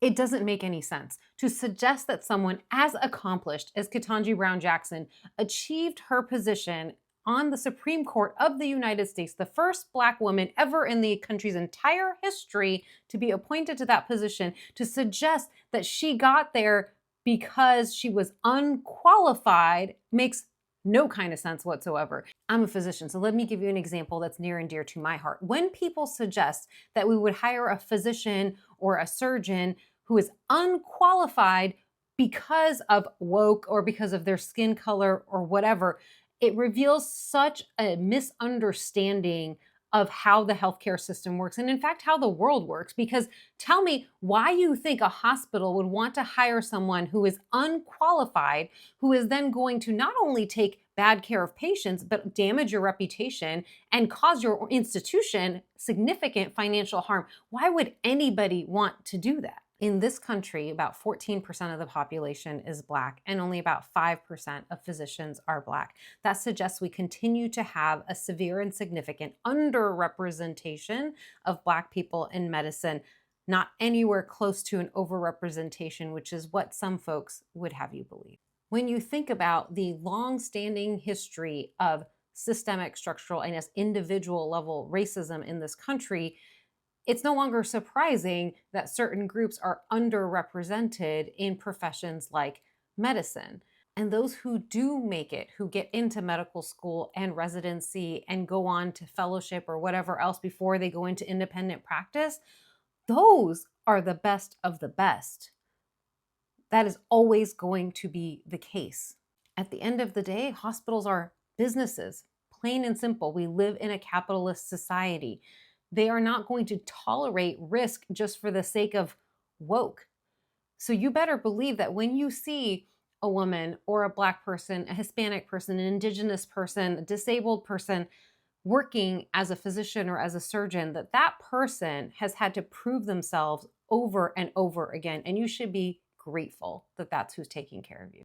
It doesn't make any sense to suggest that someone as accomplished as Ketanji Brown Jackson achieved her position on the Supreme Court of the United States, the first Black woman ever in the country's entire history to be appointed to that position, to suggest that she got there because she was unqualified makes no kind of sense whatsoever. I'm a physician, so let me give you an example that's near and dear to my heart. When people suggest that we would hire a physician or a surgeon who is unqualified because of woke or because of their skin color or whatever, it reveals such a misunderstanding of how the healthcare system works and, in fact, how the world works. Because tell me why you think a hospital would want to hire someone who is unqualified, who is then going to not only take bad care of patients, but damage your reputation and cause your institution significant financial harm. Why would anybody want to do that? In this country, about 14% of the population is Black, and only about 5% of physicians are Black. That suggests we continue to have a severe and significant underrepresentation of Black people in medicine, not anywhere close to an overrepresentation, which is what some folks would have you believe. When you think about the long-standing history of systemic, structural, and as individual level racism in this country, it's no longer surprising that certain groups are underrepresented in professions like medicine. And those who do make it, who get into medical school and residency and go on to fellowship or whatever else before they go into independent practice, those are the best of the best. That is always going to be the case. At the end of the day, hospitals are businesses, plain and simple. We live in a capitalist society. They are not going to tolerate risk just for the sake of woke. So you better believe that when you see a woman or a Black person, a Hispanic person, an Indigenous person, a disabled person working as a physician or as a surgeon, that that person has had to prove themselves over and over again. And you should be grateful that that's who's taking care of you.